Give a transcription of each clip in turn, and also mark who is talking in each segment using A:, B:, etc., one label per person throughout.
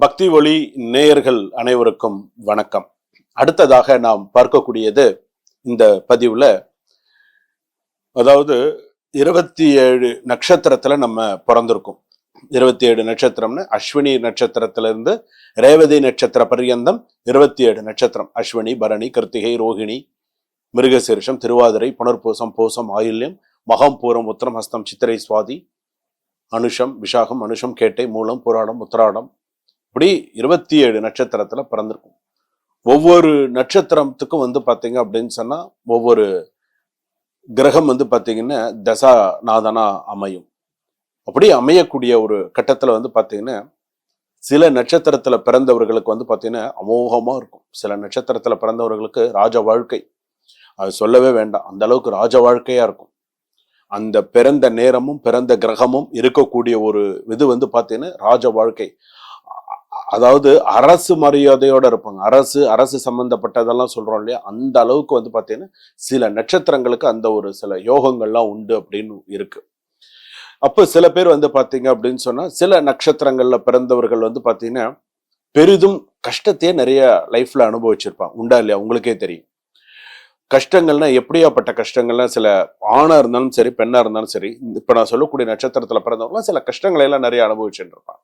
A: பக்தி ஒளி நேயர்கள் அனைவருக்கும் வணக்கம். அடுத்ததாக நாம் பார்க்கக்கூடியது இந்த பதிவுல, அதாவது 27 நட்சத்திரத்துல நம்ம பிறந்திருக்கோம். 27 நட்சத்திரம்னு அஸ்வினி நட்சத்திரத்திலிருந்து ரேவதி நட்சத்திர பர்யந்தம் 27 நட்சத்திரம். அஸ்வினி, பரணி, கிருத்திகை, ரோகிணி, மிருகசீரிஷம், திருவாதிரை, புனர்பூசம், பூசம், ஆயில்யம், மகம், பூரம், உத்திரம், ஹஸ்தம், சித்திரை, சுவாதி, அனுஷம், விஷாகம், அனுஷம், கேட்டை, மூலம், புராடம், உத்திராடம், இப்படி 27 நட்சத்திரத்துல பிறந்திருக்கும். ஒவ்வொரு நட்சத்திரத்துக்கும் பாத்தீங்க அப்படின்னு சொன்னா ஒவ்வொரு கிரகம் பாத்தீங்கன்னா தசாநாதனா அமையும். அப்படி அமையக்கூடிய ஒரு கட்டத்துல பாத்தீங்கன்னா சில நட்சத்திரத்துல பிறந்தவர்களுக்கு பாத்தீங்கன்னா அமோகமா இருக்கும். சில நட்சத்திரத்துல பிறந்தவர்களுக்கு ராஜ வாழ்க்கை, அது சொல்லவே வேண்டாம், அந்த அளவுக்கு ராஜ வாழ்க்கையா இருக்கும். அந்த பிறந்த நேரமும் பிறந்த கிரகமும் இருக்கக்கூடிய ஒரு இது பாத்தீங்கன்னா ராஜ வாழ்க்கை. அதாவது அரசு மரியாதையோட இருப்பாங்க. அரசு சம்பந்தப்பட்டதெல்லாம் சொல்றோம் இல்லையா, அந்த அளவுக்கு பாத்தீங்கன்னா சில நட்சத்திரங்களுக்கு அந்த ஒரு சில யோகங்கள்லாம் உண்டு அப்படின்னு இருக்கு. அப்ப சில பேர் பாத்தீங்க அப்படின்னு சொன்னா சில நட்சத்திரங்கள்ல பிறந்தவர்கள் பாத்தீங்கன்னா பெரிதும் கஷ்டத்தையே நிறைய லைஃப்ல அனுபவிச்சிருப்பாங்க. உண்டா இல்லையா? உங்களுக்கே தெரியும். கஷ்டங்கள்னா எப்படியாப்பட்ட கஷ்டங்கள்லாம், சில ஆணா இருந்தாலும் சரி பெண்ணா இருந்தாலும் சரி, இப்ப நான் சொல்லக்கூடிய நட்சத்திரத்துல பிறந்தவங்களாம் சில கஷ்டங்களை எல்லாம் நிறைய அனுபவிச்சுட்டு இருப்பாங்க.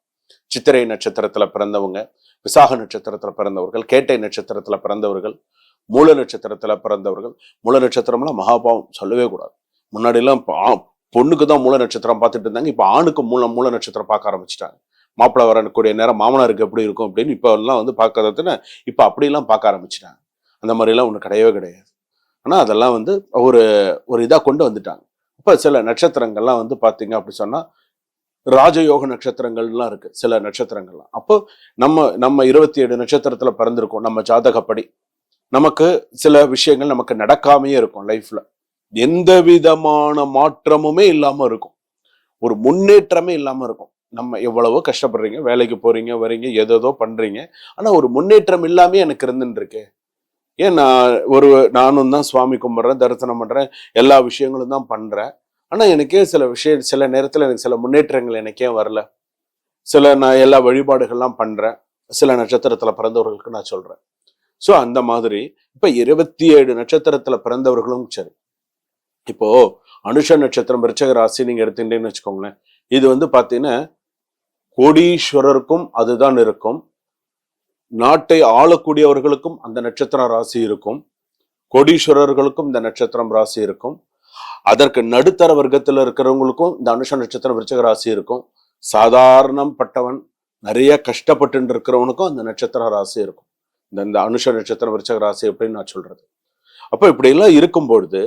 A: சித்திரை நட்சத்திரத்துல பிறந்தவங்க, விசாக நட்சத்திரத்துல பிறந்தவர்கள், கேட்டை நட்சத்திரத்துல பிறந்தவர்கள், மூல நட்சத்திரத்துல பிறந்தவர்கள். மூல நட்சத்திரம்லாம் மகாபாவம், சொல்லவே கூடாது. முன்னாடி எல்லாம் பொண்ணுக்கு தான் மூல நட்சத்திரம் பார்த்துட்டு இருந்தாங்க. இப்ப ஆணுக்கு மூல நட்சத்திரம் பார்க்க ஆரம்பிச்சுட்டாங்க. மாப்பிள்ளை வரக்கூடிய நேரம் மாமனாருக்கு எப்படி இருக்கும் அப்படின்னு இப்ப எல்லாம் பார்க்கறதுன்னு இப்ப அப்படிலாம் பார்க்க ஆரம்பிச்சுட்டாங்க. அந்த மாதிரி எல்லாம் ஒண்ணு கிடையவே கிடையாது. ஆனா அதெல்லாம் ஒரு ஒரு இதா கொண்டு வந்துட்டாங்க. இப்ப சில நட்சத்திரங்கள்லாம் பாத்தீங்க அப்படி சொன்னா ராஜயோக நட்சத்திரங்கள்லாம் இருக்கு. சில நட்சத்திரங்கள்லாம் அப்போ நம்ம 27 நட்சத்திரத்துல பிறந்திருக்கோம். நம்ம ஜாதகப்படி நமக்கு சில விஷயங்கள் நமக்கு நடக்காமையே இருக்கும். லைஃப்ல எந்த விதமான மாற்றமுமே இல்லாம இருக்கும். ஒரு முன்னேற்றமே இல்லாம இருக்கும். நம்ம எவ்வளவோ கஷ்டப்படுறீங்க, வேலைக்கு போறீங்க, வரீங்க, ஏதோ பண்றீங்க, ஆனா ஒரு முன்னேற்றம் இல்லாமே எனக்கு இருந்துட்டு இருக்கு. ஏன் நானும் தான் சுவாமி கும்பிட்றேன், தரிசனம் பண்றேன், எல்லா விஷயங்களும் தான் பண்றேன், ஆனா எனக்கே சில நேரத்துல எனக்கு சில முன்னேற்றங்கள் எனக்கே வரல. நான் எல்லா வழிபாடுகள்லாம் பண்றேன். சில நட்சத்திரத்துல பிறந்தவர்களுக்கு நான் சொல்றேன். சோ அந்த மாதிரி இப்ப 27 நட்சத்திரத்துல பிறந்தவர்களும் சரி. இப்போ அனுஷ நட்சத்திரம் விருச்சிக ராசி நீங்க எடுத்துட்டீங்கன்னு வச்சுக்கோங்களேன். இது பாத்தீங்கன்னா கோடீஸ்வரருக்கும் அதுதான் இருக்கும். நாட்டை ஆளக்கூடியவர்களுக்கும் அந்த நட்சத்திரம் ராசி இருக்கும். கோடீஸ்வரர்களுக்கும் இந்த நட்சத்திரம் ராசி இருக்கும். அதற்கு நடுத்தர வர்க்கத்துல இருக்கிறவங்களுக்கும் இந்த அனுஷ நட்சத்திரம் விருச்சிக ராசி இருக்கும். சாதாரணம் பட்டவன், நிறைய கஷ்டப்பட்டு இருக்கிறவனுக்கும் அந்த நட்சத்திர ராசி இருக்கும். இந்த அனுஷ நட்சத்திரம் விருச்சிக ராசி அப்படின்னு நான் சொல்றது. அப்ப இப்படி எல்லாம் இருக்கும்பொழுது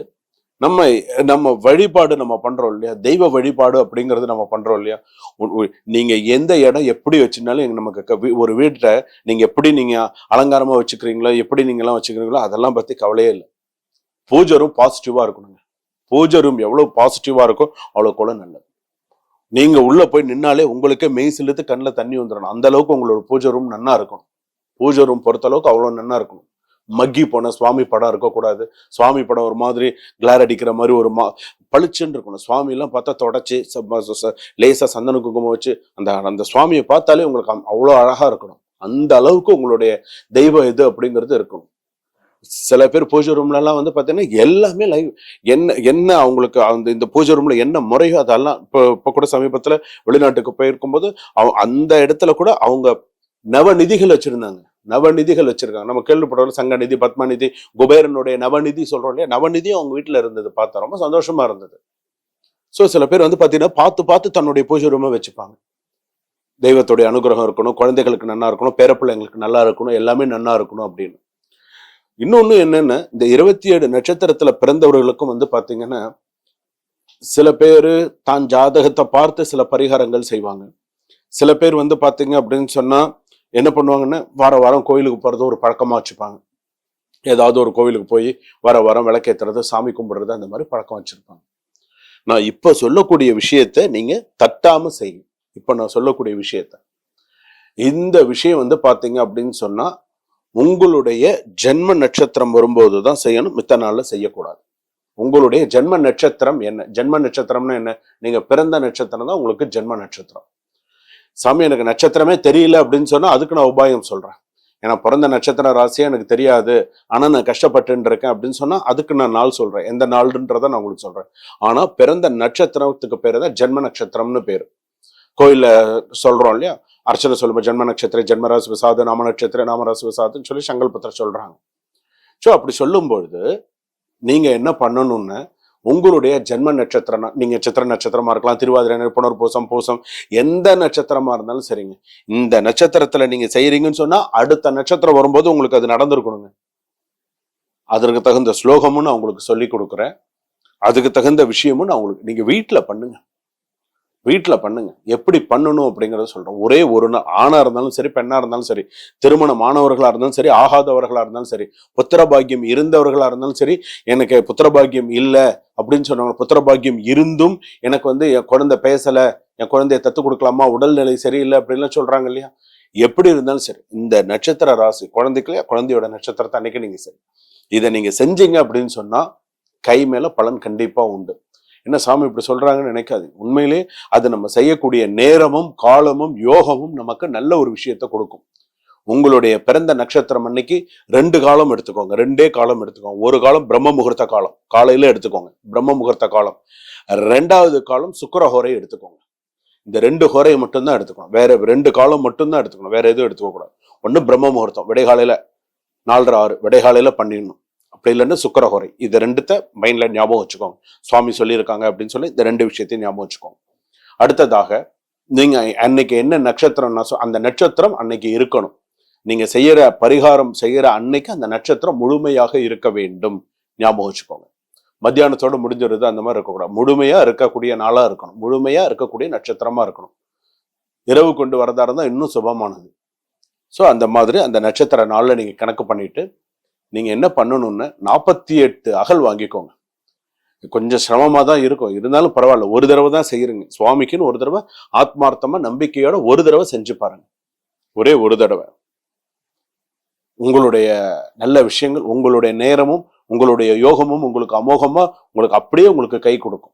A: நம்ம வழிபாடு நம்ம பண்றோம் இல்லையா, தெய்வ வழிபாடு அப்படிங்கிறது நம்ம பண்றோம் இல்லையா. நீங்க எந்த இடம் எப்படி வச்சுனாலும் நமக்கு ஒரு வீட்டை நீங்க எப்படி நீங்க அலங்காரமா வச்சுக்கிறீங்களோ, எப்படி நீங்க எல்லாம் வச்சுக்கிறீங்களோ, அதெல்லாம் பத்தி கவலையே இல்லை. பூஜை ரூம் பாசிட்டிவா இருக்கணுங்க. பூஜை ரூம் எவ்வளவு பாசிட்டிவா இருக்கோ அவ்வளவு கூட நல்லது. நீங்க உள்ள போய் நின்னாலே உங்களுக்கே மெய் சிலுத்து கண்ணில் தண்ணி வந்துடணும். அந்த அளவுக்கு உங்களோட பூஜை ரூம் நன்னா இருக்கணும். பூஜை ரூம் பொறுத்த அளவுக்கு அவ்வளவு நன்னா இருக்கணும். மக்கி போன சுவாமி படம் இருக்கக்கூடாது. சுவாமி படம் ஒரு மாதிரி கிளார் அடிக்கிற மாதிரி ஒரு பளிச்சுன்னு இருக்கணும். சுவாமி எல்லாம் பார்த்தா தொடச்சு லேசா சந்தன குங்குமம் வச்சு அந்த சுவாமியை பார்த்தாலே உங்களுக்கு அவ்வளோ அழகா இருக்கணும். அந்த அளவுக்கு உங்களுடைய தெய்வம் எது அப்படிங்கிறது இருக்கணும். சில பேர் பூஜை ரூம்ல எல்லாம் பாத்தீங்கன்னா எல்லாமே லைவ் என்ன அவங்களுக்கு இந்த பூஜை ரூம்ல என்ன முறையோ அதெல்லாம் இப்ப கூட சமீபத்துல வெளிநாட்டுக்கு போயிருக்கும் போது அந்த இடத்துல கூட அவங்க நவநிதிகள் வச்சிருந்தாங்க. நவநிதிகள் வச்சிருக்காங்க. நம்ம கேள்விப்படுறோம் சங்கநிதி, பத்மநிதி, குபேரனுடைய நவநிதி சொல்றோம் இல்லையா. நவநிதியும் அவங்க வீட்டுல இருந்தது பார்த்தா ரொம்ப சந்தோஷமா இருந்தது. சோ சில பேர் பாத்தீங்கன்னா பார்த்து தன்னுடைய பூஜை ரூமை வச்சுப்பாங்க. தெய்வத்துடைய அனுகிரகம் இருக்கணும், குழந்தைகளுக்கு நன்னா இருக்கணும், பேரப்பிள்ளைங்களுக்கு நல்லா இருக்கணும், எல்லாமே நன்னா இருக்கணும் அப்படின்னு. இன்னொன்னு என்னன்னா, இந்த 27 நட்சத்திரத்துல பிறந்தவர்களுக்கும் பாத்தீங்கன்னா சில பேரு தான் ஜாதகத்தை பார்த்து சில பரிகாரங்கள் செய்வாங்க. சில பேர் பாத்தீங்க அப்படின்னு சொன்னா என்ன பண்ணுவாங்கன்னா, வாரம் கோயிலுக்கு போறது ஒரு பழக்கமா வச்சுப்பாங்க. ஏதாவது ஒரு கோவிலுக்கு போய் வாரம் விளக்கேத்துறது, சாமி கும்பிடுறது, அந்த மாதிரி பழக்கம் வச்சிருப்பாங்க. நான் இப்ப சொல்லக்கூடிய விஷயத்த நீங்க தட்டாம செய்யுங்க. இப்ப நான் சொல்லக்கூடிய விஷயத்த, இந்த விஷயம் பாத்தீங்க அப்படின்னு சொன்னா உங்களுடைய ஜென்ம நட்சத்திரம் வரும்போதுதான் செய்யணும், மித்த நாள்ல செய்யக்கூடாது. உங்களுடைய ஜென்ம நட்சத்திரம் என்ன? ஜென்ம நட்சத்திரம்னா என்ன? நீங்க பிறந்த நட்சத்திரம் தான் உங்களுக்கு ஜென்ம நட்சத்திரம். சாமி எனக்கு நட்சத்திரமே தெரியல அப்படின்னு சொன்னா அதுக்கு நான் உபாயம் சொல்றேன். ஏன்னா பிறந்த நட்சத்திர ராசியா எனக்கு தெரியாது, ஆனா நான் கஷ்டப்பட்டு இருக்கேன் அப்படின்னு சொன்னா அதுக்கு நான் நாள் சொல்றேன், எந்த நாள்ன்றத நான் உங்களுக்கு சொல்றேன். ஆனா பிறந்த நட்சத்திரத்துக்கு பேரு தான் ஜென்ம நட்சத்திரம்னு பேரு. கோயில்ல சொல்றோம் இல்லையா, அர்ச்சனை சொல்லும்போது ஜென்ம நட்சத்திர ஜென்மராசி விசாது, நாம நட்சத்திர நாமராசி விசாதுன்னு சொல்லி சங்கல்பத்திர சொல்றாங்க. ஸோ அப்படி சொல்லும்பொழுது நீங்க என்ன பண்ணணும்னு, உங்களுடைய ஜென்ம நட்சத்திரம், நீங்க சித்திர நட்சத்திரமா இருக்கலாம், திருவாதிரை, புனர்பூசம், பூசம், எந்த நட்சத்திரமா இருந்தாலும் சரிங்க. இந்த நட்சத்திரத்துல நீங்க செய்யறீங்கன்னு சொன்னா அடுத்த நட்சத்திரம் வரும்போது உங்களுக்கு அது நடந்திருக்கணுங்க. அதற்கு தகுந்த ஸ்லோகமும் நான் உங்களுக்கு சொல்லி கொடுக்குறேன், அதுக்கு தகுந்த விஷயமும் நான் உங்களுக்கு, நீங்க வீட்டுல பண்ணுங்க, வீட்டுல பண்ணுங்க. எப்படி பண்ணணும் அப்படிங்கறத சொல்றேன். ஒரே ஒரு நாள், ஆணா இருந்தாலும் சரி பெண்ணா இருந்தாலும் சரி, திருமணமானவர்களா இருந்தாலும் சரி ஆகாதவர்களா இருந்தாலும் சரி, புத்திரபாகியம் இருந்தவர்களா இருந்தாலும் சரி, எனக்கு புத்திரபாகியம் இல்லை அப்படின்னு சொன்னாங்க, புத்திரபாகியம் இருந்தும் எனக்கு என் குழந்தை பேசல, என் குழந்தைய தத்து கொடுக்கலாமா, உடல்நிலை சரியில்லை அப்படின்லாம் சொல்றாங்க இல்லையா, எப்படி இருந்தாலும் சரி இந்த நட்சத்திர ராசி குழந்தைக்கு, குழந்தையோட நட்சத்திரத்தை அன்னைக்கு நீங்க சரி இதை நீங்க செஞ்சீங்க அப்படின்னு சொன்னா கை மேல பலன் கண்டிப்பா உண்டு. என்ன சாமி இப்படி சொல்றாங்கன்னு நினைக்காது, உண்மையிலே அது நம்ம செய்யக்கூடிய நேரமும் காலமும் யோகமும் நமக்கு நல்ல ஒரு விஷயத்த கொடுக்கும். உங்களுடைய பிறந்த நட்சத்திரம் அன்னைக்கு 2 காலம் எடுத்துக்கோங்க, 2 காலம் எடுத்துக்கோங்க. ஒரு காலம் பிரம்ம முகூர்த்த காலம், காலையில எடுத்துக்கோங்க பிரம்ம முகூர்த்த காலம். 2வது காலம் சுக்கிரஹோரை எடுத்துக்கோங்க. இந்த 2 ஹோரையை மட்டும்தான் எடுத்துக்கணும், வேற 2 காலம் மட்டும்தான் எடுத்துக்கணும், வேற எதுவும் எடுத்துக்க கூடாது. ஒண்ணு பிரம்ம முகூர்த்தம் விடைகாலையில 4:30 6 விடைகாலையில பண்ணிடணும், அப்படி இல்லைன்னு சுக்கிரஹோரை. இது 2த்த மைண்ட்ல ஞாபகம் வச்சுக்கோங்க. சுவாமி சொல்லியிருக்காங்க அப்படின்னு சொல்லி இந்த 2 விஷயத்தையும் ஞாபகம் வச்சுக்கோங்க. அடுத்ததாக நீங்க அன்னைக்கு என்ன நட்சத்திரம்னா அந்த நட்சத்திரம் அன்னைக்கு இருக்கணும். நீங்க செய்யற பரிகாரம் செய்யற அன்னைக்கு அந்த நட்சத்திரம் முழுமையாக இருக்க வேண்டும், ஞாபகம் வச்சுக்கோங்க. மத்தியானத்தோட முடிஞ்சிருது அந்த மாதிரி இருக்கக்கூடாது, முழுமையா இருக்கக்கூடிய நாளா இருக்கணும், முழுமையா இருக்கக்கூடிய நட்சத்திரமா இருக்கணும். இரவு கொண்டு வரதா இருந்தா இன்னும் சுபமானது. ஸோ அந்த மாதிரி அந்த நட்சத்திர நாள்ல நீங்க கணக்கு பண்ணிட்டு நீங்க என்ன பண்ணணும்னு 48 அகல் வாங்கிக்கோங்க. கொஞ்சம் சிரமமா தான் இருக்கும், இருந்தாலும் பரவாயில்ல, ஒரு தடவை தான் செய்யறீங்க சுவாமிக்குன்னு, ஒரு தடவை ஆத்மார்த்தமா நம்பிக்கையோட ஒரு தடவை செஞ்சு பாருங்க. ஒரே ஒரு தடவை உங்களுடைய நல்ல விஷயங்கள், உங்களுடைய நேரமும் உங்களுடைய யோகமும் உங்களுக்கு அமோகமா உங்களுக்கு அப்படியே உங்களுக்கு கை கொடுக்கும்.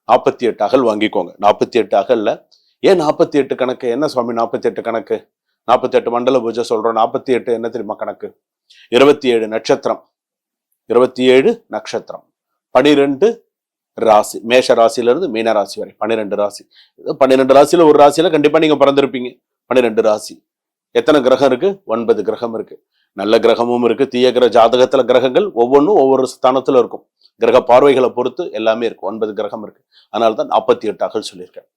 A: 48 அகல் வாங்கிக்கோங்க. 48 அகல்ல ஏன் 48 கணக்கு, என்ன சுவாமி 48 கணக்கு, 48 மண்டல பூஜை சொல்றோம், 48 என்ன தெரியுமா கணக்கு? 27 நட்சத்திரம், 27 நட்சத்திரம், 12 ராசி, மேஷ ராசியில இருந்து மீன ராசி வரை 12 ராசி. 12 ராசியில ஒரு ராசியில கண்டிப்பா நீங்க பிறந்திருப்பீங்க. 12 ராசி. எத்தனை கிரகம் இருக்கு? 9 கிரகம் இருக்கு. நல்ல கிரகமும் இருக்கு, தீய கிரக ஜாதகத்துல கிரகங்கள் ஒவ்வொன்றும் ஒவ்வொரு ஸ்தானத்துல இருக்கும், கிரக பார்வைகளை பொறுத்து எல்லாமே இருக்கும். 9 கிரகம் இருக்கு, அதனாலதான் 48 அகல் சொல்லியிருக்கேன்.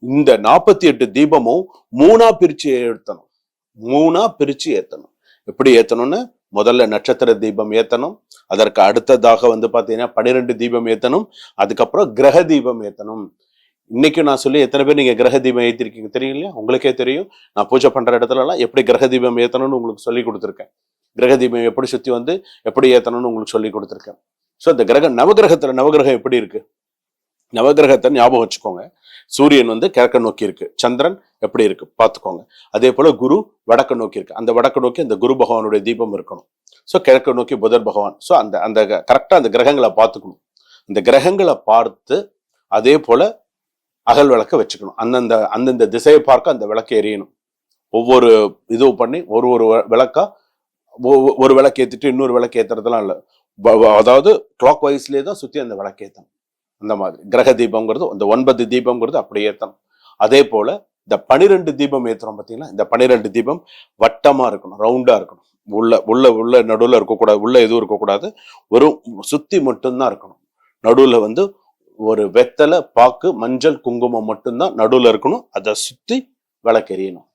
A: இந்த 48 தீபமும் 3ஆ பிரிச்சு ஏத்தணும், 3ஆ பிரிச்சு ஏத்தணும். எப்படி ஏத்தணும்னு, முதல்ல நட்சத்திர தீபம் ஏத்தணும், அதற்கு அடுத்ததாக பாத்தீங்கன்னா 12 தீபம் ஏத்தணும், அதுக்கப்புறம் கிரக தீபம் ஏத்தணும். இன்னைக்கு நான் சொல்லி எத்தனை பேர் நீங்க கிரக தீபம் ஏத்திருக்கீங்க தெரியும் இல்லையா? உங்களுக்கே தெரியும். நான் பூஜை பண்ற இடத்துல எல்லாம் எப்படி கிரக தீபம் ஏத்தணும்னு உங்களுக்கு சொல்லி கொடுத்துருக்கேன். கிரக தீபம் எப்படி சுத்தி எப்படி ஏத்தணும்னு உங்களுக்கு சொல்லி கொடுத்துருக்கேன். ஸோ இந்த நவகிரகத்துல நவகிரகம் எப்படி இருக்கு, நவகிரகத்தை ஞாபகம் வச்சுக்கோங்க. சூரியன் கிழக்க நோக்கி இருக்கு, சந்திரன் எப்படி இருக்கு பார்த்துக்கோங்க. அதே போல குரு வடக்கு நோக்கி இருக்கு, அந்த வடக்கு நோக்கி அந்த குரு பகவானுடைய தீபம் இருக்கணும். ஸோ கிழக்கு நோக்கி புதன் பகவான். ஸோ அந்த அந்த கரெக்டா அந்த கிரகங்களை பார்த்துக்கணும். அந்த கிரகங்களை பார்த்து அதே போல அகல் விளக்க வச்சுக்கணும். அந்தந்த திசையை பார்க்க அந்த விளக்கு எரியணும். ஒவ்வொரு இது பண்ணி ஒரு ஒரு விளக்கா, ஒரு விளக்கு ஏத்திட்டு இன்னொரு விளக்கு ஏத்துறதுலாம் இல்லை, அதாவது கிளாக் வைஸ்லேயே தான் சுத்தி அந்த விளக்கு ஏத்தணும். அந்த மாதிரி கிரக தீபம்ங்கிறது, இந்த 9 தீபம்ங்கிறது அப்படி ஏத்தணும். அதே போல இந்த 12 தீபம் ஏத்துறோம் பார்த்தீங்கன்னா, இந்த 12 தீபம் வட்டமா இருக்கணும், ரவுண்டா இருக்கணும். உள்ள உள்ள உள்ள நடுவுல இருக்கக்கூடாது, உள்ள எதுவும் இருக்கக்கூடாது, ஒரு சுத்தி மட்டும்தான் இருக்கணும். நடுவுல ஒரு வெத்தலை பாக்கு மஞ்சள் குங்குமம் மட்டும்தான் நடுவுல இருக்கணும், அதை சுத்தி விளக்கெரியணும்.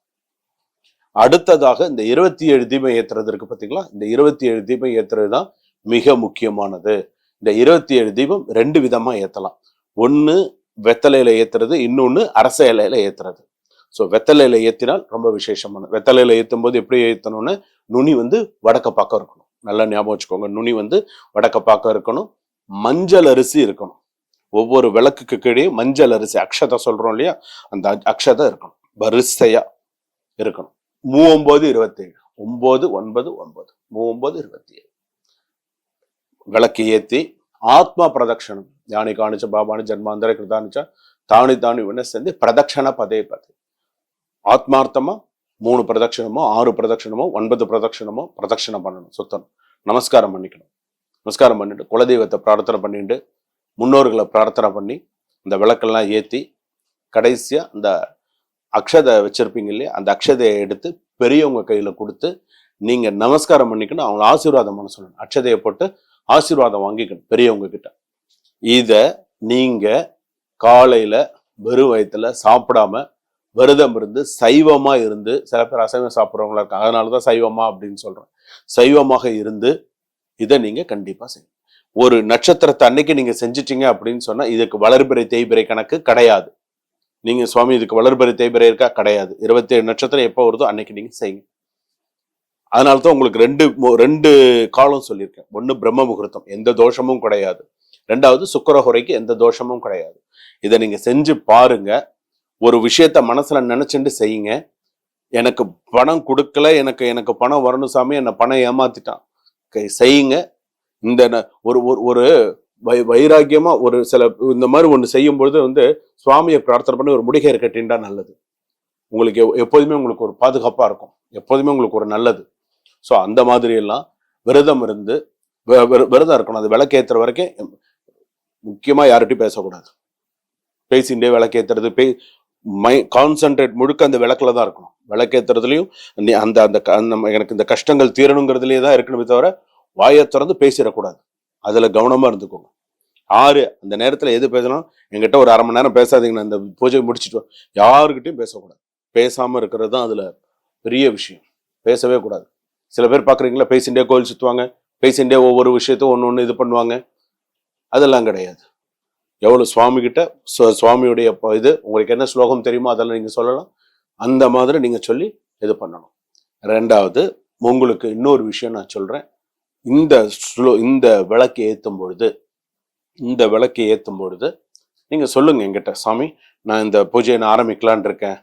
A: அடுத்ததாக இந்த 27 தீபம் ஏத்துறது இருக்கு பார்த்தீங்களா, இந்த 27 தீபம் ஏத்துறது தான் மிக முக்கியமானது. இந்த 27 தீபம் 2 விதமா ஏத்தலாம். ஒண்ணு வெத்தலையில ஏத்துறது, இன்னொன்னு அரச இலையில ஏத்துறது. ஸோ வெத்தலையில ஏத்தினால் ரொம்ப விசேஷமான. வெத்தலையில ஏத்தும் போது எப்படி ஏத்தணும்னு, நுனி வடக்க பக்கம் இருக்கணும், நல்லா ஞாபகம் வச்சுக்கோங்க. நுனி வடக்க பக்கம் இருக்கணும், மஞ்சள் அரிசி இருக்கணும். ஒவ்வொரு விளக்குக்கு கீழே மஞ்சள் அரிசி அக்ஷதை சொல்றோம் இல்லையா, அந்த அக்ஷதை இருக்கணும், வரிசையா இருக்கணும். 39 27 9 9 9 39 27 விளக்கு ஏத்தி ஆத்மா பிரதட்சணம், யானி காணிச்ச பாபானி ஜன்மாந்தர கிருதானிச்ச தானி தானி வினசந்தி பிரதட்சண பதே பதே. ஆத்மார்த்தமா 3 பிரதட்சணமோ 6 பிரதட்சணமோ 9 பிரதட்சணமோ பிரதட்சணம் பண்ணணும், சுத்தணும், நமஸ்காரம் பண்ணிக்கணும். நமஸ்காரம் பண்ணிட்டு குலதெய்வத்தை பிரார்த்தனை பண்ணிட்டு முன்னோர்களை பிரார்த்தனை பண்ணி இந்த விளக்கெல்லாம் ஏற்றி கடைசியா அந்த அக்ஷதை வச்சிருப்பீங்க இல்லையா, அந்த அக்ஷதையை எடுத்து பெரியவங்க கையில கொடுத்து நீங்க நமஸ்காரம் பண்ணிக்கணும், அவங்க ஆசீர்வாதம் பண்ண சொல்லணும். அக்ஷதையை போட்டு ஆசீர்வாதம் வாங்கிக்கணும் பெரியவங்க கிட்ட. இத நீங்க காலையில வெறும் வயிற்றுல சாப்பிடாம விரதம் இருந்து சைவமா இருந்து, சில பேர் அசைவம் சாப்பிட்றவங்களா இருக்காங்க, அதனாலதான் சைவமா அப்படின்னு சொல்றேன். சைவமாக இருந்து இதை நீங்க கண்டிப்பா செய்யணும். ஒரு நட்சத்திரத்தை அன்னைக்கு நீங்க செஞ்சிட்டீங்க அப்படின்னு சொன்னா இதுக்கு வளர்பிறை தேய்பிறை கணக்கு கிடையாது. நீங்க சுவாமி இதுக்கு வளர்பிறை தேய்பிறை இருக்கா, கிடையாது. 27 நட்சத்திரம் எப்போ வருதோ அன்னைக்கு நீங்க செய்யுங்க. அதனாலதான் உங்களுக்கு ரெண்டு காலம் சொல்லியிருக்கேன். ஒண்ணு பிரம்ம முகூர்த்தம், எந்த தோஷமும் கிடையாது. 2வது சுக்கிரஹோரைக்கு எந்த தோஷமும் கிடையாது. இதை நீங்க செஞ்சு பாருங்க. ஒரு விஷயத்த மனசுல நினைச்சுட்டு செய்யுங்க. எனக்கு பணம் கொடுக்கல, எனக்கு பணம் வரணும் சாமி, என்ன பணம் ஏமாத்திட்டான், செய்யுங்க. இந்த ஒரு வைராக்கியமா ஒரு சில இந்த மாதிரி ஒண்ணு செய்யும் பொழுது சுவாமியை பிரார்த்தனை பண்ணி ஒரு முடிகை கட்டின்டா நல்லது. உங்களுக்கு எப்போதுமே உங்களுக்கு ஒரு பாதுகாப்பா இருக்கும், எப்போதுமே உங்களுக்கு ஒரு நல்லது. ஸோ அந்த மாதிரி எல்லாம் விரதம் இருந்து விரதம் இருக்கணும். அது விளக்கேற்றுற வரைக்கும் முக்கியமா யார்கிட்டையும் பேசக்கூடாது. பேசிண்டே விளக்கேற்றுறது, கான்சென்ட்ரேட் முழுக்க அந்த விளக்குல தான் இருக்கணும். விளக்கேற்றுறதுலையும் அந்த எனக்கு இந்த கஷ்டங்கள் தீரணுங்கிறதுலேயே தான் இருக்கணுமே தவிர வாயை திறந்து பேசிடக்கூடாது. அதுல கவனமா இருந்துக்கோங்க. 6 அந்த நேரத்துல எது பேசணும், என்கிட்ட ஒரு 1/2 மணி நேரம் பேசாதீங்கன்னு, அந்த பூஜை முடிச்சுட்டு யாருக்கிட்டையும் பேசக்கூடாது. பேசாம இருக்கிறது தான் அதுல பெரிய விஷயம். பேசவே கூடாது. சில பேர் பாக்குறீங்களா, பேசிண்டே கோயில் சுத்துவாங்க, பேசிண்டே ஒவ்வொரு விஷயத்தையும் ஒண்ணு இது பண்ணுவாங்க. அதெல்லாம் கிடையாது. எவ்வளவு சுவாமி கிட்ட சுவாமியுடைய இது உங்களுக்கு என்ன ஸ்லோகம் தெரியுமோ அதெல்லாம் நீங்க சொல்லலாம். அந்த மாதிரி நீங்க சொல்லி இது பண்ணணும். 2வது உங்களுக்கு இன்னொரு விஷயம் நான் சொல்றேன். இந்த விளக்கு ஏத்தும் பொழுது நீங்க சொல்லுங்க என்கிட்ட, சாமி நான் இந்த பூஜையை நான் ஆரம்பிக்கலான் இருக்கேன்,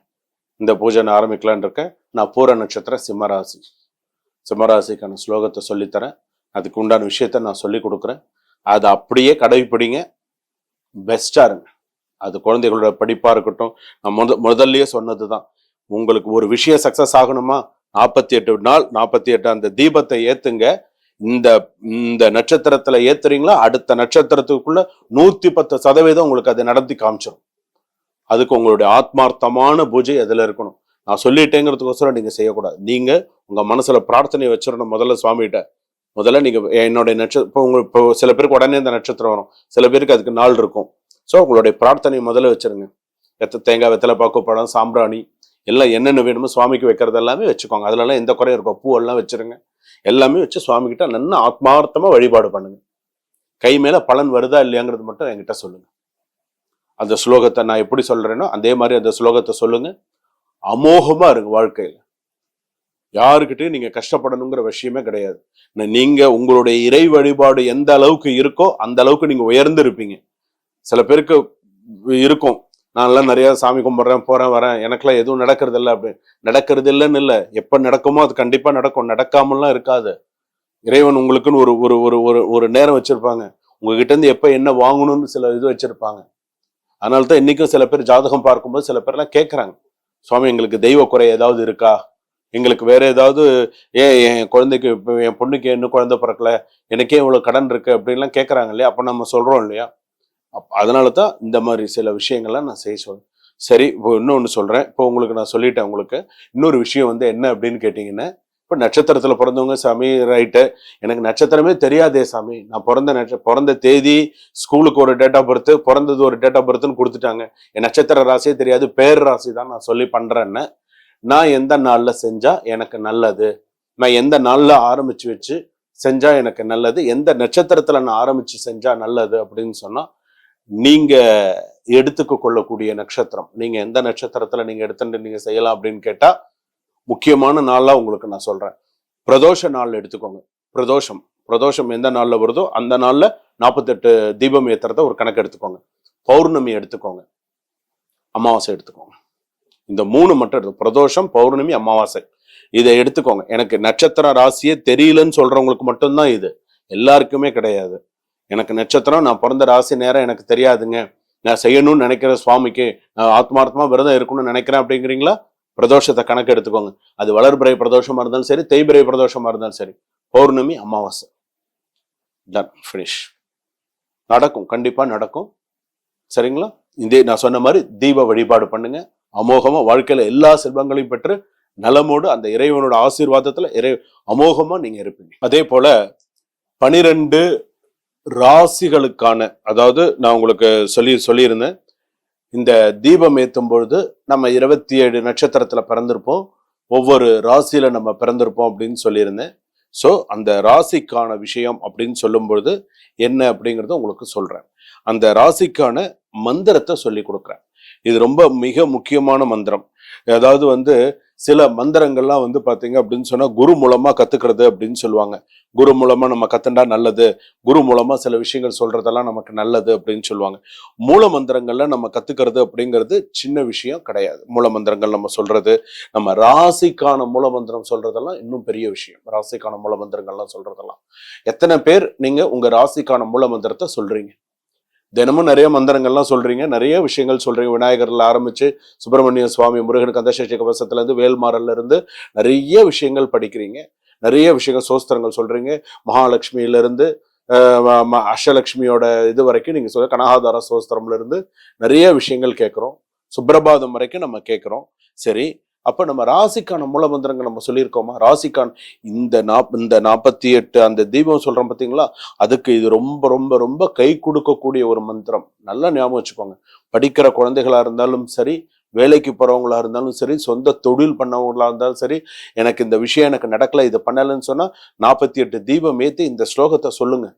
A: நான் பூர நட்சத்திரம் சிம்மராசிக்கான ஸ்லோகத்தை சொல்லித்தரேன், அதுக்கு உண்டான விஷயத்த நான் சொல்லி கொடுக்குறேன், அதை அப்படியே கடைபிடிங்க, பெஸ்டா இருங்க. அது குழந்தைகளோட படிப்பா இருக்கட்டும். நான் முதல்லயே சொன்னதுதான், உங்களுக்கு ஒரு விஷயம் சக்சஸ் ஆகணுமா, 48 நாள் 48 அந்த தீபத்தை ஏத்துங்க. இந்த நட்சத்திரத்துல ஏத்துறீங்களா, அடுத்த நட்சத்திரத்துக்குள்ள 110% உங்களுக்கு அதை நடத்தி காமிச்சிடும். அதுக்கு உங்களுடைய ஆத்மார்த்தமான பூஜை அதுல இருக்கணும். நான் சொல்லிட்டேங்கிறதுக்கோசரம் நீங்க செய்யக்கூடாது. நீங்க உங்க மனசுல பிரார்த்தனை வச்சிடணும். முதல்ல சுவாமிகிட்ட நீங்க என்னுடைய நட்சத்திரம், இப்போ சில பேருக்கு உடனே இந்த நட்சத்திரம் வரும், சில பேருக்கு அதுக்கு நாள் இருக்கும். ஸோ உங்களுடைய பிரார்த்தனை முதல்ல வச்சிருங்க. தேங்காய், வெத்தலை பாக்கு, பழம், சாம்பிராணி எல்லாம் என்னென்ன வேணுமோ சுவாமிக்கு வைக்கிறது எல்லாமே வச்சுக்கோங்க. அதுலலாம் எந்த குறையும் இருக்கும், பூவெல்லாம் வச்சிருங்க. எல்லாமே வச்சு சுவாமி கிட்ட நல்லா ஆத்மார்த்தமா வழிபாடு பண்ணுங்க. கை மேல பலன் வருதா இல்லையாங்கிறது மட்டும் என்கிட்ட சொல்லுங்க. அந்த ஸ்லோகத்தை நான் எப்படி சொல்றேனோ அதே மாதிரி அந்த ஸ்லோகத்தை சொல்லுங்க. அமோகமா இருக்கு வாழ்க்கையில. யாருக்கிட்டையும் நீங்க கஷ்டப்படணுங்கிற விஷயமே கிடையாது. நீங்க உங்களுடைய இறை வழிபாடு எந்த அளவுக்கு இருக்கோ அந்த அளவுக்கு நீங்க உயர்ந்து இருப்பீங்க. சில பேருக்கு இருக்கும், நான் எல்லாம் நிறைய சாமி கும்பிட்றேன், போறேன் வரேன், எனக்கெல்லாம் எதுவும் நடக்கிறது இல்லை அப்படின்னு. நடக்கிறது இல்லைன்னு இல்லை, எப்ப நடக்குமோ அது கண்டிப்பா நடக்கும், நடக்காமலாம் இருக்காது. இறைவன் உங்களுக்குன்னு ஒரு ஒரு ஒரு ஒரு ஒரு நேரம் வச்சிருப்பாங்க. உங்ககிட்ட இருந்து எப்ப என்ன வாங்கணும்னு சில இது வச்சிருப்பாங்க. அதனால்தான் இன்னைக்கும் சில பேர் ஜாதகம் பார்க்கும்போது சில பேர்லாம் கேட்கறாங்க, சுவாமி எங்களுக்கு தெய்வ குறை ஏதாவது இருக்கா, எங்களுக்கு வேற ஏதாவது, என் குழந்தைக்கு என் பொண்ணுக்கு இன்னும் குழந்தை பிறக்கல, எனக்கே இவ்வளவு கடன் இருக்கு அப்படின்லாம் கேட்கறாங்க இல்லையா. அப்ப நம்ம சொல்றோம் இல்லையா. அதனாலதான் இந்த மாதிரி சில விஷயங்கள்லாம் நான் செய்ய சொல்றேன். சரி, இப்போ இன்னொன்னு சொல்றேன். இப்போ உங்களுக்கு நான் சொல்லிட்டேன். உங்களுக்கு இன்னொரு விஷயம் என்ன அப்படின்னு கேட்டீங்கன்னா, இப்ப நட்சத்திரத்துல பிறந்தவங்க, சாமி ரைட்டு, எனக்கு நட்சத்திரமே தெரியாதே சாமி, நான் பிறந்த தேதி, ஸ்கூலுக்கு ஒரு டேட் ஆஃப் பர்த், பிறந்தது ஒரு டேட் ஆஃப் பர்த்னு கொடுத்துட்டாங்க, என் நட்சத்திர ராசியே தெரியாது, பேர் ராசி தான் நான் சொல்லி பண்றேன்னு, நான் எந்த நாள்ல செஞ்சா எனக்கு நல்லது, நான் எந்த நாள்ல ஆரம்பிச்சு வச்சு செஞ்சா எனக்கு நல்லது, எந்த நட்சத்திரத்துல நான் ஆரம்பிச்சு செஞ்சா நல்லது அப்படின்னு சொன்னா, நீங்க எடுத்துக்க கொள்ளக்கூடிய நட்சத்திரம், நீங்க எந்த நட்சத்திரத்துல நீங்க எடுத்துட்டு நீங்க செய்யலாம் அப்படின்னு கேட்டா, முக்கியமான நாளா உங்களுக்கு நான் சொல்றேன். பிரதோஷ நாள் எடுத்துக்கோங்க. பிரதோஷம் எந்த நாள்ல வருதோ அந்த நாள்ல 48 தீபம் ஏத்துறத ஒரு கணக்கு எடுத்துக்கோங்க. பௌர்ணமி எடுத்துக்கோங்க, அமாவாசை எடுத்துக்கோங்க. இந்த 3 மட்டும் எடுத்து, பிரதோஷம், பௌர்ணமி, அமாவாசை, இதை எடுத்துக்கோங்க. எனக்கு நட்சத்திர ராசியே தெரியலன்னு சொல்றவங்களுக்கு மட்டும்தான் இது, எல்லாருக்குமே கிடையாது. எனக்கு நட்சத்திரம், நான் பிறந்த ராசி நேரம் எனக்கு தெரியாதுங்க, நான் செய்யணும்னு நினைக்கிற சுவாமிக்கு நான் ஆத்மார்த்தமா விரதம் இருக்கணும்னு நினைக்கிறேன் அப்படிங்கிறீங்களா, பிரதோஷத்தை கணக்கு எடுத்துக்கோங்க. அது வளர்பிறை பிரதோஷமா இருந்தாலும் சரி, தேய்பிறை பிரதோஷமா இருந்தாலும் சரி, பௌர்ணமி, அமாவாசை, டன், ஃபினிஷ். நடக்கும், கண்டிப்பா நடக்கும். சரிங்களா? இதே நான் சொன்ன மாதிரி தீப வழிபாடு பண்ணுங்க. அமோகமா வாழ்க்கையில எல்லா செல்வங்களையும் பெற்று நலமோடு அந்த இறைவனோட ஆசீர்வாதத்துல அமோகமா நீங்க இருப்பீங்க. அதே போல 12 ராசிகளுக்கான, அதாவது நான் உங்களுக்கு சொல்லியிருந்தேன், இந்த தீபம் ஏற்றும் பொழுது நம்ம 27 நட்சத்திரத்துல பிறந்திருப்போம், ஒவ்வொரு ராசியில நம்ம பிறந்திருப்போம் அப்படின்னு சொல்லியிருந்தேன். ஸோ அந்த ராசிக்கான விஷயம் அப்படின்னு சொல்லும் பொழுது என்ன அப்படிங்கறத உங்களுக்கு சொல்றேன். அந்த ராசிக்கான மந்திரத்தை சொல்லி கொடுக்குறேன். இது ரொம்ப மிக முக்கியமான மந்திரம். அதாவது சில மந்திரங்கள்லாம் பாத்தீங்க அப்படின்னு சொன்னா குரு மூலமா கத்துக்கிறது அப்படின்னு சொல்லுவாங்க. குரு மூலமா நம்ம கத்துண்டா நல்லது, குரு மூலமா சில விஷயங்கள் சொல்றதெல்லாம் நமக்கு நல்லது அப்படின்னு சொல்லுவாங்க. மூல மந்திரங்கள்ல நம்ம கத்துக்கிறது அப்படிங்கிறது சின்ன விஷயம் கிடையாது. மூல மந்திரங்கள் நம்ம சொல்றது, நம்ம ராசிக்கான மூல மந்திரம் சொல்றதெல்லாம் இன்னும் பெரிய விஷயம். ராசிக்கான மூல மந்திரங்கள்லாம் சொல்றதெல்லாம் எத்தனை பேர் நீங்க உங்க ராசிக்கான மூல மந்திரத்தை சொல்றீங்க? தினமும் நிறைய மந்திரங்கள்லாம் சொல்றீங்க, நிறைய விஷயங்கள் சொல்றீங்க. விநாயகர்ல ஆரம்பிச்சு சுப்பிரமணிய சுவாமி, முருகன் கந்தசஷ்டி கவசத்துல இருந்து, வேல்மாறல்ல இருந்து நிறைய விஷயங்கள் படிக்கிறீங்க, நிறைய விஷயங்கள் சோஸ்திரங்கள் சொல்றீங்க. மகாலட்சுமியில இருந்து அஷ்டலட்சுமியோட இது வரைக்கும் நீங்க சொல்ற கனகாதார சோஸ்திரம்ல இருந்து நிறைய விஷயங்கள் கேட்கிறோம். சுப்பிரபாதம் வரைக்கும் நம்ம கேட்கிறோம். சரி, அப்ப நம்ம ராசிக்கான மூல மந்திரங்கள் நம்ம சொல்லியிருக்கோமா? ராசிக்கான இந்த 48 அந்த தீபம் சொல்றோம் பார்த்தீங்களா, அதுக்கு இது ரொம்ப ரொம்ப ரொம்ப கை கொடுக்கக்கூடிய ஒரு மந்திரம். நல்லா ஞாபகம் வச்சுக்கோங்க. படிக்கிற குழந்தைகளா இருந்தாலும் சரி, வேலைக்கு போறவங்களா இருந்தாலும் சரி, சொந்த தொழில் பண்ணவங்களா இருந்தாலும் சரி, எனக்கு இந்த விஷயம் எனக்கு நடக்கல, இது பண்ணலன்னு சொன்னா 48 தீபம் ஏத்தி இந்த ஸ்லோகத்தை சொல்லுங்க.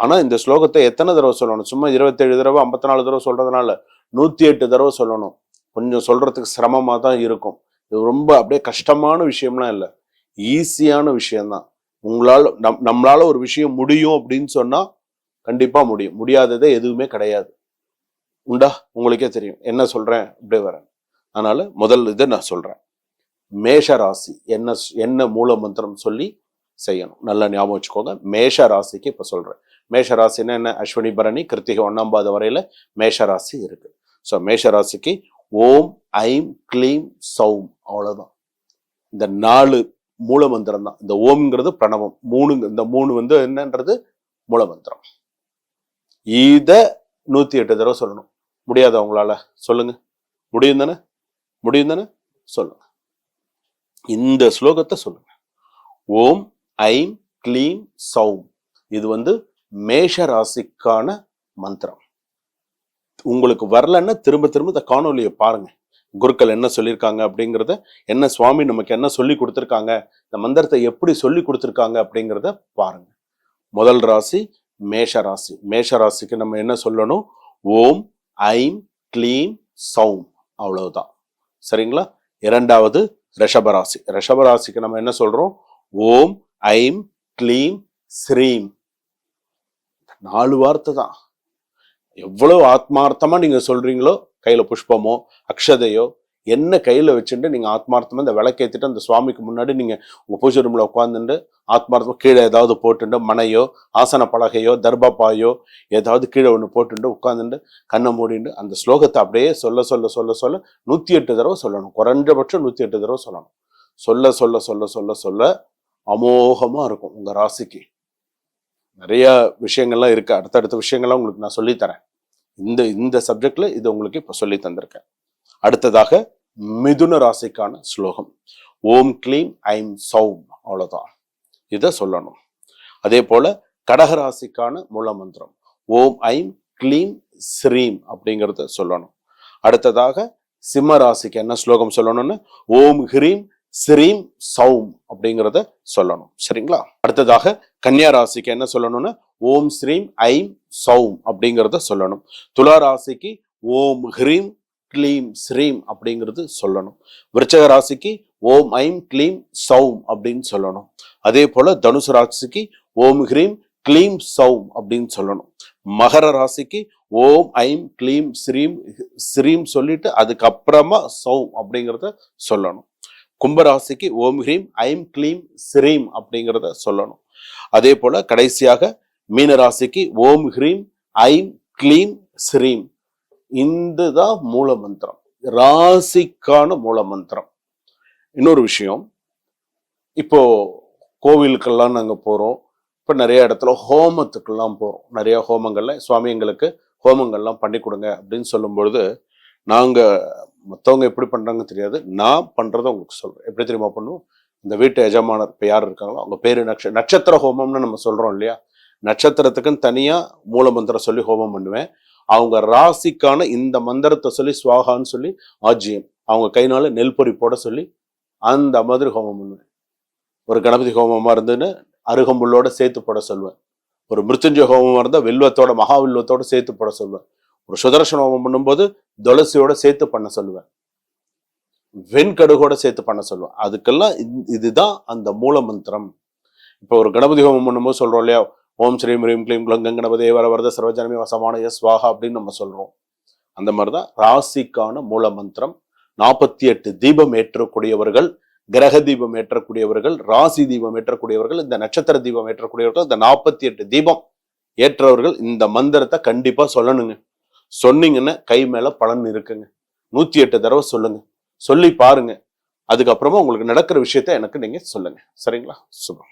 A: ஆனா இந்த ஸ்லோகத்தை எத்தனை தடவை சொல்லணும்? சும்மா 27 தடவை 54 தடவை சொல்றதுனால 108 தடவை சொல்லணும். கொஞ்சம் சொல்றதுக்கு சிரமமா தான் இருக்கும். இது ரொம்ப அப்படியே கஷ்டமான விஷயம்லாம் இல்லை, ஈஸியான விஷயம்தான். நம்மளால ஒரு விஷயம் முடியும் அப்படின்னு சொன்னா கண்டிப்பா முடியும். முடியாததே எதுவுமே கிடையாது. உண்டா? உங்களுக்கே தெரியும் என்ன சொல்றேன், அப்படியே வரேன். அதனால முதல் இதை நான் சொல்றேன். மேஷ ராசி என்ன மூல மந்திரம் சொல்லி செய்யணும், நல்லா ஞாபகம் வச்சுக்கோங்க. மேஷ ராசிக்கு இப்ப சொல்றேன். மேஷ ராசின்னா என்ன? அஸ்வினி பரணி கிருத்திகை 1ஆம் பாதம் வரையில மேஷ ராசி இருக்கு. ஸோ மேஷ ராசிக்கு ஓம் ஐம் க்ளீம் சௌம், அவ்வளவுதான். இந்த 4 மூல மந்திரம் தான். இந்த ஓம்ங்கிறது பிரணவம், இந்த 3 என்னன்றது மூல மந்திரம். இத 108 தடவை சொல்லணும். முடியாத உங்களால சொல்லுங்க. முடியும் தானே? சொல்லுங்க. இந்த ஸ்லோகத்தை சொல்லுங்க. ஓம் ஐம் க்ளீம் சௌம். இது மேஷ ராசிக்கான மந்திரம். உங்களுக்கு வரலன்னா திரும்ப திரும்ப இந்த காணொலியை பாருங்க. குருக்கள் என்ன சொல்லியிருக்காங்க அப்படிங்கிறத, என்ன சுவாமி நமக்கு என்ன சொல்லி கொடுத்துருக்காங்க, இந்த மந்திரத்தை எப்படி சொல்லி கொடுத்துருக்காங்க அப்படிங்கிறத பாருங்க. முதல் ராசி மேஷ ராசி. மேஷ ராசிக்கு நம்ம என்ன சொல்லணும்? ஓம் ஐம் க்ளீம் சௌம், அவ்வளவுதான். சரிங்களா? இரண்டாவது ரிஷபராசி. ரிஷபராசிக்கு நம்ம என்ன சொல்றோம்? ஓம் ஐம் க்ளீம் ஸ்ரீம். 4 வார்த்தை தான். எவ்வளவு ஆத்மார்த்தமா நீங்க சொல்றீங்களோ, கையில புஷ்பமோ அக்ஷதையோ என்ன கையில வச்சுட்டு நீங்க ஆத்மார்த்தமா இந்த விளக்கேத்திட்டு அந்த சுவாமிக்கு முன்னாடி நீங்க உங்க பூஜை ரூம்ல உட்காந்துட்டு ஆத்மார்த்தமா கீழே ஏதாவது போட்டுட்டு, மனையோ ஆசன பலகையோ தர்பாப்பாயோ ஏதாவது கீழே ஒண்ணு போட்டுட்டு உட்காந்துட்டு கண்ணை மூடிட்டு அந்த ஸ்லோகத்தை அப்படியே சொல்ல 108 தடவை சொல்லணும். குறைஞ்சபட்சம் 108 தடவை சொல்லணும். சொல்ல அமோகமா இருக்கும் உங்க ராசிக்கு. நிறைய விஷயங்கள்லாம் இருக்கு, அடுத்தடுத்த விஷயங்கள்லாம் உங்களுக்கு நான் சொல்லித்தரேன். இந்த சப்ஜெக்ட்ல இது உங்களுக்கு இப்ப சொல்லி தந்திருக்கேன். அடுத்ததாக மிதுன ராசிக்கான ஸ்லோகம் ஓம் க்ளீம் ஐம் சௌம், அவ்வளவுதான். இத சொல்லணும். அதே போல கடகராசிக்கான மூல மந்திரம் ஓம் ஐம் க்ளீம் ஸ்ரீம் அப்படிங்கறத சொல்லணும். அடுத்ததாக சிம்ம ராசிக்கு என்ன ஸ்லோகம் சொல்லணும்னு ஓம் ஹ்ரீம் ஸ்ரீம் சௌம் அப்படிங்கிறத சொல்லணும். சரிங்களா? அடுத்ததாக கன்னியா ராசிக்கு என்ன சொல்லணும்னா ஓம் ஸ்ரீம் ஐம் சௌம் அப்படிங்கிறத சொல்லணும். துலா ராசிக்கு ஓம் ஹ்ரீம் க்ளீம் ஸ்ரீம் அப்படிங்கிறது சொல்லணும். விருச்சக ராசிக்கு ஓம் ஐம் க்ளீம் சௌம் அப்படின்னு சொல்லணும். அதே போல தனுசு ராசிக்கு ஓம் ஹ்ரீம் க்ளீம் சௌம் அப்படின்னு சொல்லணும். மகர ராசிக்கு ஓம் ஐம் க்ளீம் ஸ்ரீம் சொல்லிட்டு அதுக்கப்புறமா சௌம் அப்படிங்கிறத சொல்லணும். கும்பராசிக்கு ஓம் ஹ்ரீம் ஐம் க்ளீம் ஸ்ரீம் அப்படிங்கிறத சொல்லணும். அதே போல கடைசியாக மீன ராசிக்கு ஓம் ஹ்ரீம் ஐம் க்ளீம் ஸ்ரீம். இதுதான் மூல மந்திரம். ராசிக்கான மூல மந்திரம். இன்னொரு விஷயம், இப்போ கோவிலுக்கெல்லாம் நாங்க போறோம். இப்ப நிறைய இடத்துல ஹோமத்துக்கெல்லாம் போறோம். நிறைய ஹோமங்கள்ல சுவாமி எங்களுக்கு ஹோமங்கள்லாம் பண்ணி கொடுங்க அப்படின்னு சொல்லும் பொழுது, நாங்க மற்றவங்க எப்படி பண்றாங்கன்னு தெரியாது, நான் பண்றதை உங்களுக்கு சொல்றேன். எப்படி தெரியுமா பண்ணுவோம்? இந்த வீட்டு எஜமானர் இப்ப யார் இருக்காங்களோ அவங்க பேரு நட்சத்திர ஹோமம்னு நம்ம சொல்றோம் இல்லையா, நட்சத்திரத்துக்குன்னு தனியா மூல மந்திரம் சொல்லி ஹோமம் பண்ணுவேன். அவங்க ராசிக்கான இந்த மந்திரத்தை சொல்லி சுவாகான்னு சொல்லி ஆஜ்யம் அவங்க கைனால நெல் பொறி போட சொல்லி அந்த மாதிரி ஹோமம் பண்ணுவேன். ஒரு கணபதி ஹோமமா இருந்துன்னு அருகம்புல்லோட சேர்த்து போட சொல்லுவேன். ஒரு மிருத்யுஞ்சய ஹோமமா இருந்தா வில்வத்தோட மகாவில்வத்தோட சேர்த்து போட சொல்லுவேன். ஒரு சுதர்சன ஹோமம் பண்ணும்போது துளசியோட சேர்த்து பண்ண சொல்லுவேன். வெண்கடுகோட சேர்த்து பண்ண சொல்லுவேன். அதுக்கெல்லாம் இதுதான் அந்த மூல மந்திரம். இப்போ ஒரு கணபதி ஹோமம் பண்ணும்போது சொல்றோம் இல்லையா, ஓம் ஸ்ரீம் ஹ்ரீம் க்ளீம் க்ளங் கணபதே வரத சர்வஜனமே வசமான ஸ்வாஹா அப்படின்னு நம்ம சொல்றோம். அந்த மாதிரிதான் ராசிக்கான மூல மந்திரம். 48 தீபம் ஏற்றக்கூடியவர்கள், கிரக தீபம் ஏற்றக்கூடியவர்கள், ராசி தீபம் ஏற்றக்கூடியவர்கள், இந்த நட்சத்திர தீபம் ஏற்றக்கூடியவர்கள், இந்த 48 தீபம் ஏற்றவர்கள் இந்த மந்திரத்தை கண்டிப்பா சொல்லணுங்க. சொன்னீங்கன்னா கை மேல பலன் இருக்குங்க. 108 தடவை சொல்லுங்க. சொல்லி பாருங்க. அதுக்கப்புறமா உங்களுக்கு நடக்கிற விஷயத்த எனக்கு நீங்க சொல்லுங்க. சரிங்களா? சுபம்.